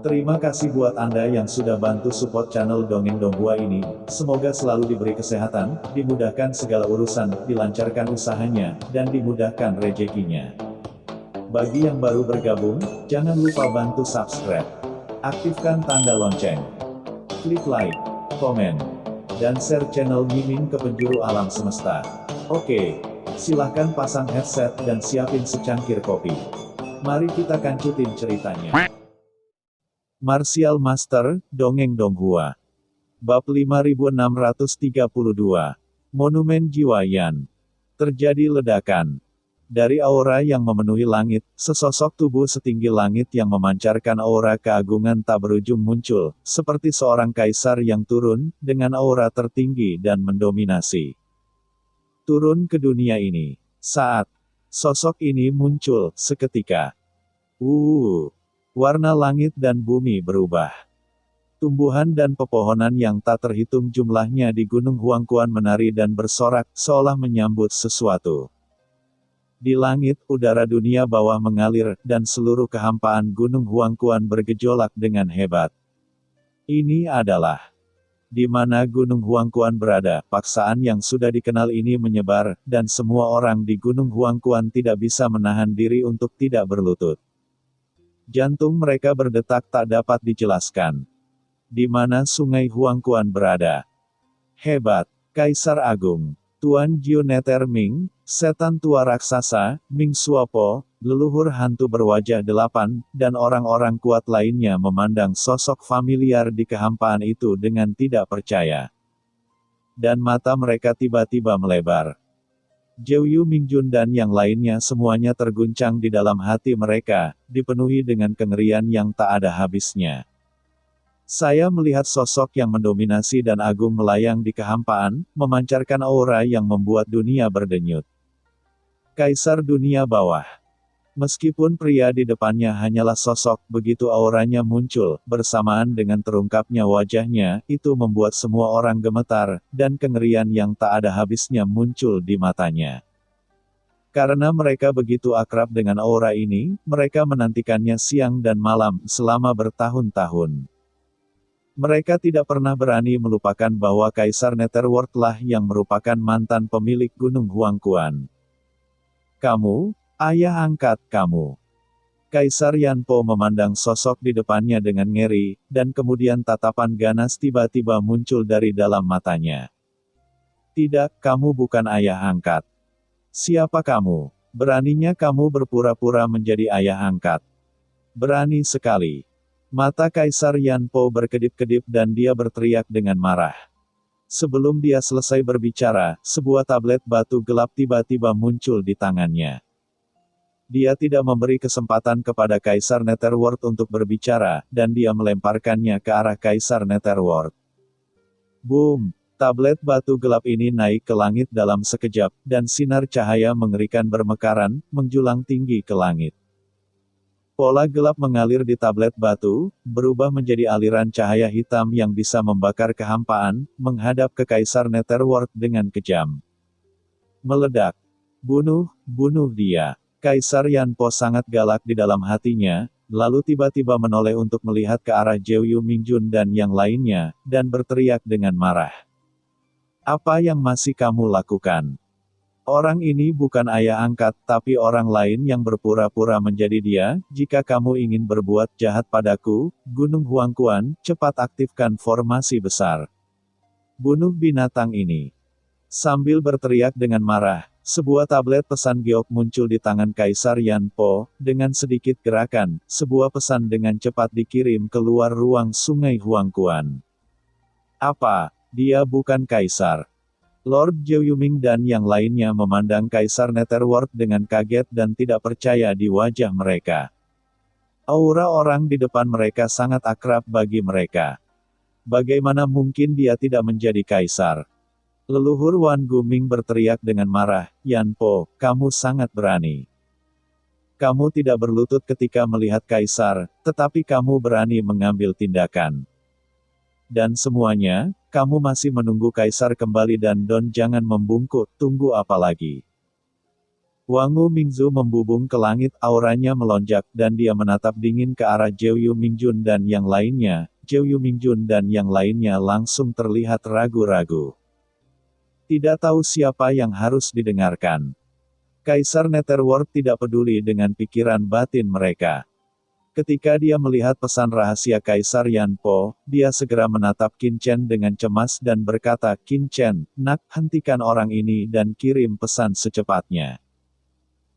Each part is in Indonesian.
Terima kasih buat Anda yang sudah bantu support channel Dongeng Donghua ini. Semoga selalu diberi kesehatan, dimudahkan segala urusan, dilancarkan usahanya, dan dimudahkan rezekinya. Bagi yang baru bergabung, jangan lupa bantu subscribe. Aktifkan tanda lonceng. Klik like, komen, dan share channel Mimin ke penjuru alam semesta. Oke, silahkan pasang headset dan siapin secangkir kopi. Mari kita kancutin ceritanya. Martial Master, Dongeng Donghua. Bab 5632. Monumen Jiwa Yan. Terjadi ledakan. Dari aura yang memenuhi langit, sesosok tubuh setinggi langit yang memancarkan aura keagungan tak berujung muncul, seperti seorang kaisar yang turun, dengan aura tertinggi dan mendominasi. Turun ke dunia ini. Saat sosok ini muncul, seketika. Warna langit dan bumi berubah. Tumbuhan dan pepohonan yang tak terhitung jumlahnya di Gunung Huangquan menari dan bersorak, seolah menyambut sesuatu. Di langit, udara dunia bawah mengalir, dan seluruh kehampaan Gunung Huangquan bergejolak dengan hebat. Ini adalah di mana Gunung Huangquan berada. Paksaan yang sudah dikenal ini menyebar, dan semua orang di Gunung Huangquan tidak bisa menahan diri untuk tidak berlutut. Jantung mereka berdetak tak dapat dijelaskan. Di mana Sungai Huangquan berada? Hebat, Kaisar Agung, Tuan Jiu Neter Ming, setan tua raksasa, Ming Suopo, leluhur hantu berwajah 8, dan orang-orang kuat lainnya memandang sosok familiar di kehampaan itu dengan tidak percaya. Dan mata mereka tiba-tiba melebar. Jiu Mingjun dan yang lainnya semuanya terguncang di dalam hati mereka, dipenuhi dengan kengerian yang tak ada habisnya. Saya melihat sosok yang mendominasi dan agung melayang di kehampaan, memancarkan aura yang membuat dunia berdenyut. Kaisar dunia bawah. Meskipun pria di depannya hanyalah sosok, begitu auranya muncul, bersamaan dengan terungkapnya wajahnya, itu membuat semua orang gemetar, dan kengerian yang tak ada habisnya muncul di matanya. Karena mereka begitu akrab dengan aura ini, mereka menantikannya siang dan malam, selama bertahun-tahun. Mereka tidak pernah berani melupakan bahwa Kaisar Netherworld lah yang merupakan mantan pemilik Gunung Huangquan. Kamu, ayah angkat kamu. Kaisar Yanpo memandang sosok di depannya dengan ngeri, dan kemudian tatapan ganas tiba-tiba muncul dari dalam matanya. Tidak, kamu bukan ayah angkat. Siapa kamu? Beraninya kamu berpura-pura menjadi ayah angkat. Berani sekali. Mata Kaisar Yanpo berkedip-kedip dan dia berteriak dengan marah. Sebelum dia selesai berbicara, sebuah tablet batu gelap tiba-tiba muncul di tangannya. Dia tidak memberi kesempatan kepada Kaisar Netherworld untuk berbicara, dan dia melemparkannya ke arah Kaisar Netherworld. Boom! Tablet batu gelap ini naik ke langit dalam sekejap, dan sinar cahaya mengerikan bermekaran, menjulang tinggi ke langit. Pola gelap mengalir di tablet batu, berubah menjadi aliran cahaya hitam yang bisa membakar kehampaan, menghadap ke Kaisar Netherworld dengan kejam. Meledak. Bunuh dia. Kaisar Yanpo sangat galak di dalam hatinya, lalu tiba-tiba menoleh untuk melihat ke arah Jiu Mingjun dan yang lainnya, dan berteriak dengan marah. Apa yang masih kamu lakukan? Orang ini bukan ayah angkat, tapi orang lain yang berpura-pura menjadi dia. Jika kamu ingin berbuat jahat padaku, Gunung Huangquan, cepat aktifkan formasi besar. Bunuh binatang ini. Sambil berteriak dengan marah, sebuah tablet pesan giok muncul di tangan Kaisar Yanpo. Dengan sedikit gerakan, sebuah pesan dengan cepat dikirim keluar ruang Sungai Huangquan. Apa? Dia bukan kaisar. Lord Jiuyuming dan yang lainnya memandang Kaisar Netherworld dengan kaget dan tidak percaya di wajah mereka. Aura orang di depan mereka sangat akrab bagi mereka. Bagaimana mungkin dia tidak menjadi kaisar? Leluhur Wan Guming berteriak dengan marah, Yanpo, kamu sangat berani. Kamu tidak berlutut ketika melihat kaisar, tetapi kamu berani mengambil tindakan. Dan semuanya, kamu masih menunggu kaisar kembali dan Don jangan membungkuk, tunggu apa lagi? Wangu Mingzu membubung ke langit, auranya melonjak, dan dia menatap dingin ke arah Jeuyu Mingjun dan yang lainnya. Jeuyu Mingjun dan yang lainnya langsung terlihat ragu-ragu. Tidak tahu siapa yang harus didengarkan. Kaisar Netherworld tidak peduli dengan pikiran batin mereka. Ketika dia melihat pesan rahasia Kaisar Yanpo, dia segera menatap Qin Chen dengan cemas dan berkata, "Qin Chen, nak, hentikan orang ini dan kirim pesan secepatnya."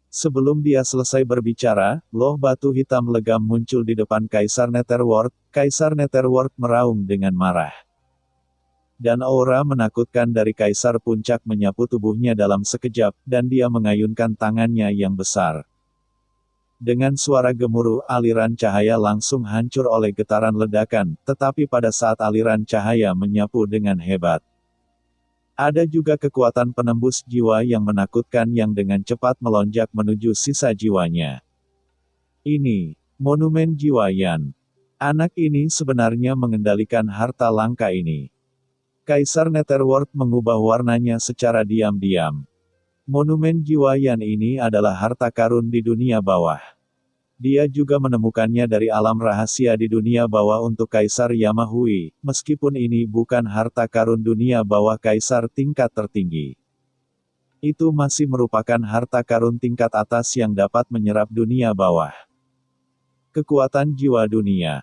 Sebelum dia selesai berbicara, loh batu hitam legam muncul di depan Kaisar Netherworld. Kaisar Netherworld meraung dengan marah. Dan aura menakutkan dari Kaisar Puncak menyapu tubuhnya dalam sekejap, dan dia mengayunkan tangannya yang besar. Dengan suara gemuruh, aliran cahaya langsung hancur oleh getaran ledakan, tetapi pada saat aliran cahaya menyapu dengan hebat, ada juga kekuatan penembus jiwa yang menakutkan yang dengan cepat melonjak menuju sisa jiwanya. Ini, monumen jiwa Yan. Anak ini sebenarnya mengendalikan harta langka ini. Kaisar Netherworld mengubah warnanya secara diam-diam. Monumen jiwa Yan ini adalah harta karun di dunia bawah. Dia juga menemukannya dari alam rahasia di dunia bawah untuk Kaisar Yamahui, meskipun ini bukan harta karun dunia bawah Kaisar tingkat tertinggi. Itu masih merupakan harta karun tingkat atas yang dapat menyerap dunia bawah. Kekuatan jiwa dunia.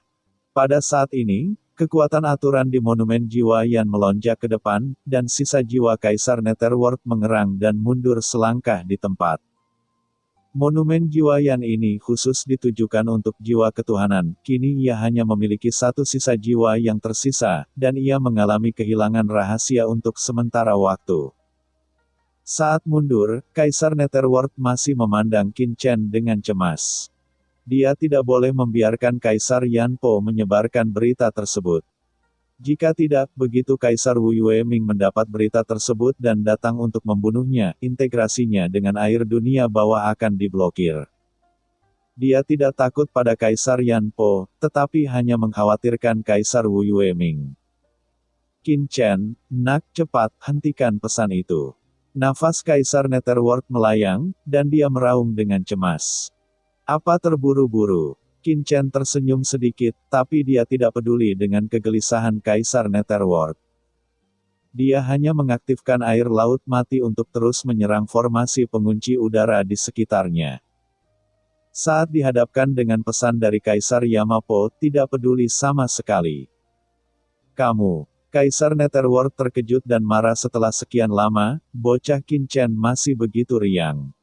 Pada saat ini, kekuatan aturan di monumen jiwa Yan melonjak ke depan, dan sisa jiwa Kaisar Netherworld mengerang dan mundur selangkah di tempat. Monumen jiwa Yan ini khusus ditujukan untuk jiwa ketuhanan. Kini ia hanya memiliki satu sisa jiwa yang tersisa, dan ia mengalami kehilangan rahasia untuk sementara waktu. Saat mundur, Kaisar Netherworld masih memandang Qin Chen dengan cemas. Dia tidak boleh membiarkan Kaisar Yanpo menyebarkan berita tersebut. Jika tidak, begitu Kaisar Wu Yueming mendapat berita tersebut dan datang untuk membunuhnya, integrasinya dengan air dunia bawah akan diblokir. Dia tidak takut pada Kaisar Yanpo, tetapi hanya mengkhawatirkan Kaisar Wu Yueming. Qin Chen, nak, cepat, hentikan pesan itu. Nafas Kaisar Netherworld melayang, dan dia meraung dengan cemas. Apa terburu-buru? Qin Chen tersenyum sedikit, tapi dia tidak peduli dengan kegelisahan Kaisar Netherworld. Dia hanya mengaktifkan air laut mati untuk terus menyerang formasi pengunci udara di sekitarnya. Saat dihadapkan dengan pesan dari Kaisar Yamapo, tidak peduli sama sekali. Kamu. Kaisar Netherworld terkejut dan marah setelah sekian lama, bocah Qin Chen masih begitu riang.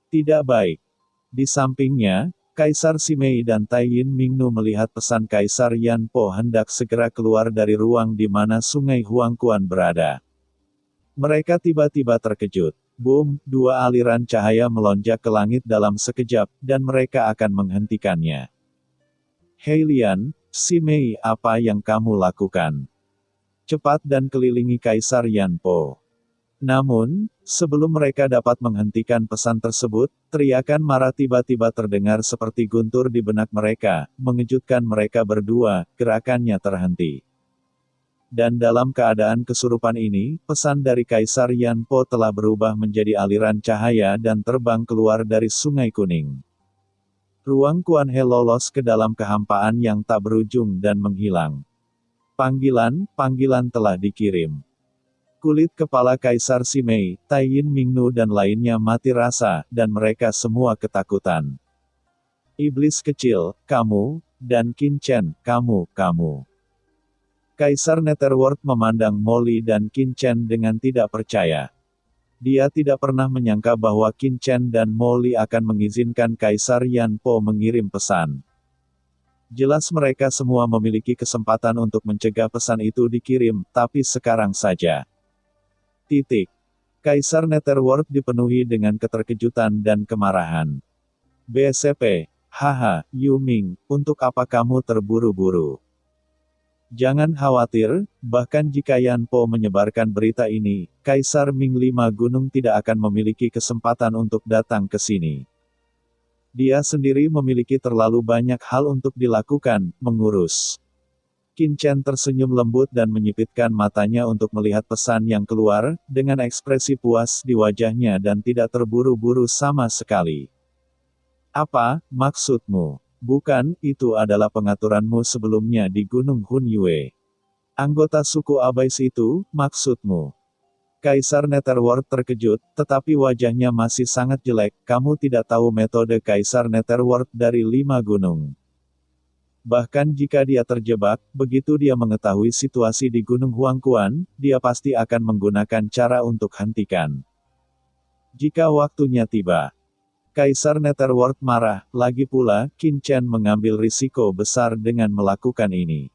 Tidak baik. Di sampingnya, Kaisar Simei dan Taiyin Mingnu melihat pesan Kaisar Yanpo hendak segera keluar dari ruang di mana Sungai Huangquan berada. Mereka tiba-tiba terkejut. Boom, dua aliran cahaya melonjak ke langit dalam sekejap, dan mereka akan menghentikannya. Hei Lian, Simei, apa yang kamu lakukan? Cepat dan kelilingi Kaisar Yanpo. Namun, sebelum mereka dapat menghentikan pesan tersebut, teriakan marah tiba-tiba terdengar seperti guntur di benak mereka, mengejutkan mereka berdua, gerakannya terhenti. Dan dalam keadaan kesurupan ini, pesan dari Kaisar Yanpo telah berubah menjadi aliran cahaya dan terbang keluar dari Sungai Kuning. Ruang Kuan He lolos ke dalam kehampaan yang tak berujung dan menghilang. Panggilan telah dikirim. Kulit kepala Kaisar Simei, Taiyin Mingnu dan lainnya mati rasa, dan mereka semua ketakutan. Iblis kecil, kamu, dan Qin Chen, kamu. Kaisar Netherworld memandang Molly dan Qin Chen dengan tidak percaya. Dia tidak pernah menyangka bahwa Qin Chen dan Molly akan mengizinkan Kaisar Yanpo mengirim pesan. Jelas mereka semua memiliki kesempatan untuk mencegah pesan itu dikirim, tapi sekarang saja. Kaisar Netherworld dipenuhi dengan keterkejutan dan kemarahan. BSP, haha, Yu Ming, untuk apa kamu terburu-buru? Jangan khawatir, bahkan jika Yanpo menyebarkan berita ini, Kaisar Ming Lima Gunung tidak akan memiliki kesempatan untuk datang ke sini. Dia sendiri memiliki terlalu banyak hal untuk dilakukan, mengurus. Qin Chen tersenyum lembut dan menyipitkan matanya untuk melihat pesan yang keluar, dengan ekspresi puas di wajahnya dan tidak terburu-buru sama sekali. Apa maksudmu? Bukan, itu adalah pengaturanmu sebelumnya di Gunung Hun Yue. Anggota suku Abais itu, maksudmu? Kaisar Netherworld terkejut, tetapi wajahnya masih sangat jelek. Kamu tidak tahu metode Kaisar Netherworld dari 5 gunung. Bahkan jika dia terjebak, begitu dia mengetahui situasi di Gunung Huangquan, dia pasti akan menggunakan cara untuk hentikan. Jika waktunya tiba. Kaisar Netherworld marah, lagi pula, Qin Chen mengambil risiko besar dengan melakukan ini.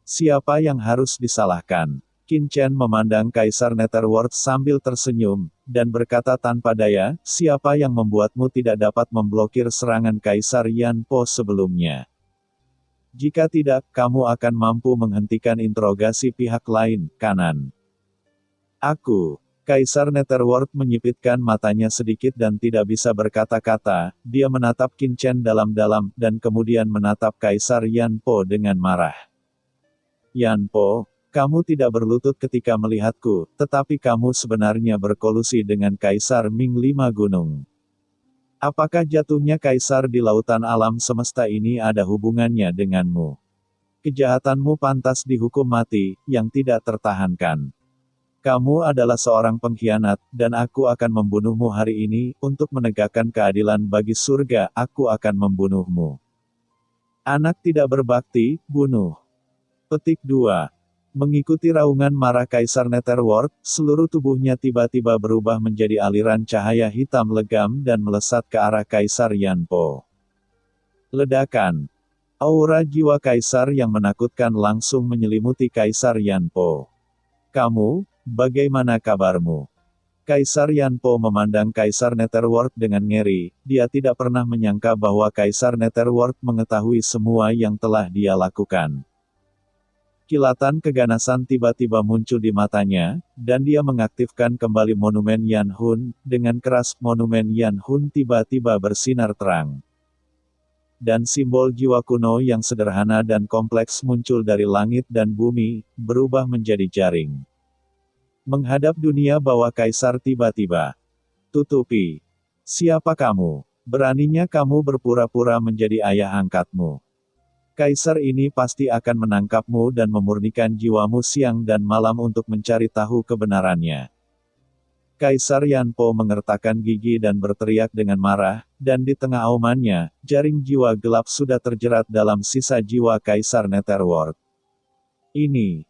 Siapa yang harus disalahkan? Qin Chen memandang Kaisar Netherworld sambil tersenyum, dan berkata tanpa daya, siapa yang membuatmu tidak dapat memblokir serangan Kaisar Yan Po sebelumnya? Jika tidak, kamu akan mampu menghentikan interogasi pihak lain, kanan. Aku. Kaisar Netherworld menyipitkan matanya sedikit dan tidak bisa berkata-kata, dia menatap Qin Chen dalam-dalam, dan kemudian menatap Kaisar Yan Po dengan marah. Yan Po, kamu tidak berlutut ketika melihatku, tetapi kamu sebenarnya berkolusi dengan Kaisar Ming 5 Gunung. Apakah jatuhnya Kaisar di lautan alam semesta ini ada hubungannya denganmu? Kejahatanmu pantas dihukum mati, yang tidak tertahankan. Kamu adalah seorang pengkhianat, dan aku akan membunuhmu hari ini, untuk menegakkan keadilan bagi surga, aku akan membunuhmu. Anak tidak berbakti, bunuh. Petik 2. Mengikuti raungan marah Kaisar Netherworld, seluruh tubuhnya tiba-tiba berubah menjadi aliran cahaya hitam legam dan melesat ke arah Kaisar Yan Po. Ledakan. Aura jiwa Kaisar yang menakutkan langsung menyelimuti Kaisar Yan Po. Kamu, bagaimana kabarmu? Kaisar Yan Po memandang Kaisar Netherworld dengan ngeri, dia tidak pernah menyangka bahwa Kaisar Netherworld mengetahui semua yang telah dia lakukan. Kilatan keganasan tiba-tiba muncul di matanya, dan dia mengaktifkan kembali monumen Yan Hun, dengan keras monumen Yan Hun tiba-tiba bersinar terang. Dan simbol jiwa kuno yang sederhana dan kompleks muncul dari langit dan bumi, berubah menjadi jaring. Menghadap dunia bawah Kaisar tiba-tiba. Tutupi. Siapa kamu? Beraninya kamu berpura-pura menjadi ayah angkatmu. Kaisar ini pasti akan menangkapmu dan memurnikan jiwamu siang dan malam untuk mencari tahu kebenarannya. Kaisar Yan Po mengertakkan gigi dan berteriak dengan marah, dan di tengah aumannya, jaring jiwa gelap sudah terjerat dalam sisa jiwa Kaisar Netherworld. Ini.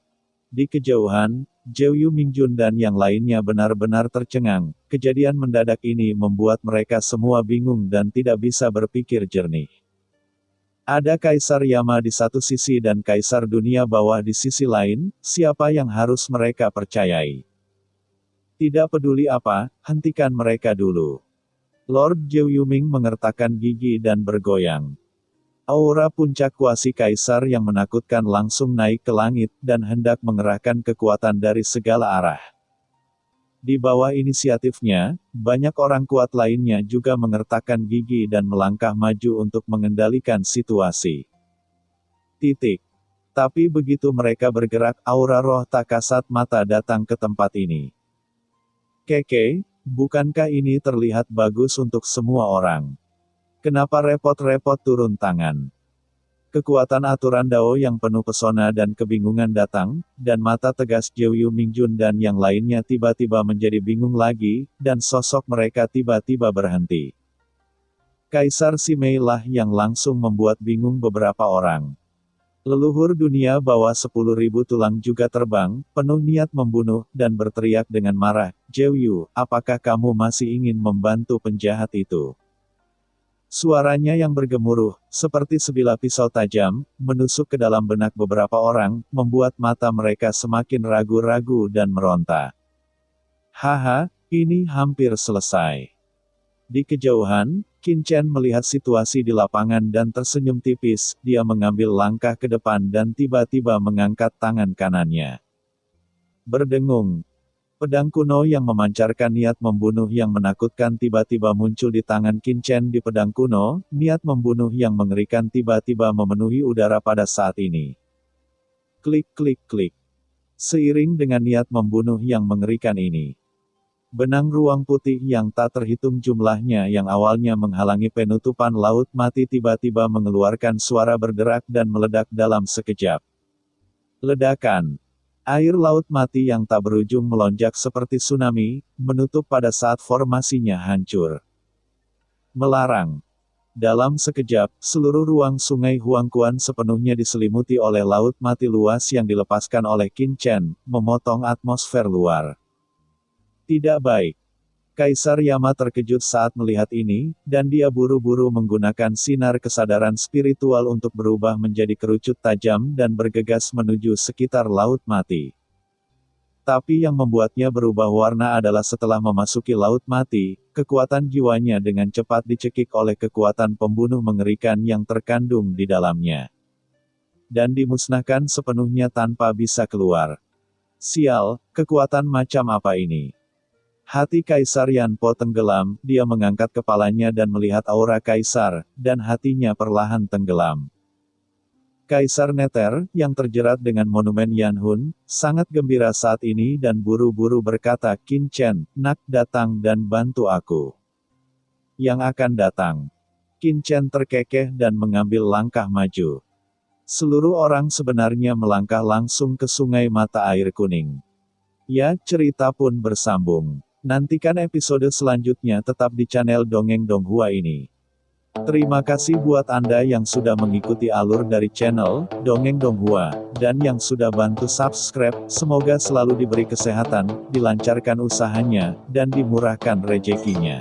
Di kejauhan, Zhou Yu Mingjun dan yang lainnya benar-benar tercengang. Kejadian mendadak ini membuat mereka semua bingung dan tidak bisa berpikir jernih. Ada Kaisar Yama di satu sisi dan Kaisar Dunia Bawah di sisi lain, siapa yang harus mereka percayai? Tidak peduli apa, hentikan mereka dulu. Lord Zhou Yuming mengertakkan gigi dan bergoyang. Aura puncak kuasi Kaisar yang menakutkan langsung naik ke langit, dan hendak mengerahkan kekuatan dari segala arah. Di bawah inisiatifnya, banyak orang kuat lainnya juga mengertakkan gigi dan melangkah maju untuk mengendalikan situasi. Titik. Tapi begitu mereka bergerak, aura roh tak kasat mata datang ke tempat ini. Keke, bukankah ini terlihat bagus untuk semua orang? Kenapa repot-repot turun tangan? Kekuatan aturan Dao yang penuh pesona dan kebingungan datang, dan mata tegas Zhou Yu Mingjun dan yang lainnya tiba-tiba menjadi bingung lagi, dan sosok mereka tiba-tiba berhenti. Kaisar Simei lah yang langsung membuat bingung beberapa orang. Leluhur dunia bawah 10.000 tulang juga terbang, penuh niat membunuh, dan berteriak dengan marah, Zhou Yu, apakah kamu masih ingin membantu penjahat itu? Suaranya yang bergemuruh, seperti sebilah pisau tajam, menusuk ke dalam benak beberapa orang, membuat mata mereka semakin ragu-ragu dan meronta. Haha, ini hampir selesai. Di kejauhan, Qin Chen melihat situasi di lapangan dan tersenyum tipis, dia mengambil langkah ke depan dan tiba-tiba mengangkat tangan kanannya. Berdengung. Pedang kuno yang memancarkan niat membunuh yang menakutkan tiba-tiba muncul di tangan Qin Chen di pedang kuno, niat membunuh yang mengerikan tiba-tiba memenuhi udara pada saat ini. Klik klik klik. Seiring dengan niat membunuh yang mengerikan ini, benang ruang putih yang tak terhitung jumlahnya yang awalnya menghalangi penutupan laut mati tiba-tiba mengeluarkan suara berderak dan meledak dalam sekejap. Ledakan. Air laut mati yang tak berujung melonjak seperti tsunami, menutup pada saat formasinya hancur. Melarang. Dalam sekejap, seluruh ruang sungai Huangquan sepenuhnya diselimuti oleh laut mati luas yang dilepaskan oleh Qin Chen, memotong atmosfer luar. Tidak baik. Kaisar Yama terkejut saat melihat ini, dan dia buru-buru menggunakan sinar kesadaran spiritual untuk berubah menjadi kerucut tajam dan bergegas menuju sekitar laut mati. Tapi yang membuatnya berubah warna adalah setelah memasuki laut mati, kekuatan jiwanya dengan cepat dicekik oleh kekuatan pembunuh mengerikan yang terkandung di dalamnya. Dan dimusnahkan sepenuhnya tanpa bisa keluar. Sial, kekuatan macam apa ini? Hati Kaisar Yanpo tenggelam, dia mengangkat kepalanya dan melihat aura Kaisar, dan hatinya perlahan tenggelam. Kaisar Nether, yang terjerat dengan monumen Yanhun, sangat gembira saat ini dan buru-buru berkata, Qin Chen, nak datang dan bantu aku. Yang akan datang. Qin Chen terkekeh dan mengambil langkah maju. Seluruh orang sebenarnya melangkah langsung ke sungai mata air kuning. Ya, cerita pun bersambung. Nantikan episode selanjutnya tetap di channel Dongeng Donghua ini. Terima kasih buat Anda yang sudah mengikuti alur dari channel Dongeng Donghua, dan yang sudah bantu subscribe. Semoga selalu diberi kesehatan, dilancarkan usahanya, dan dimurahkan rezekinya.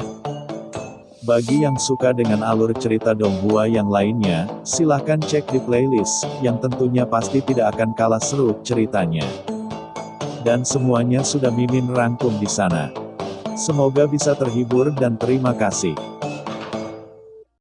Bagi yang suka dengan alur cerita Donghua yang lainnya, silahkan cek di playlist, yang tentunya pasti tidak akan kalah seru ceritanya. Dan semuanya sudah Mimin rangkum di sana. Semoga bisa terhibur dan terima kasih.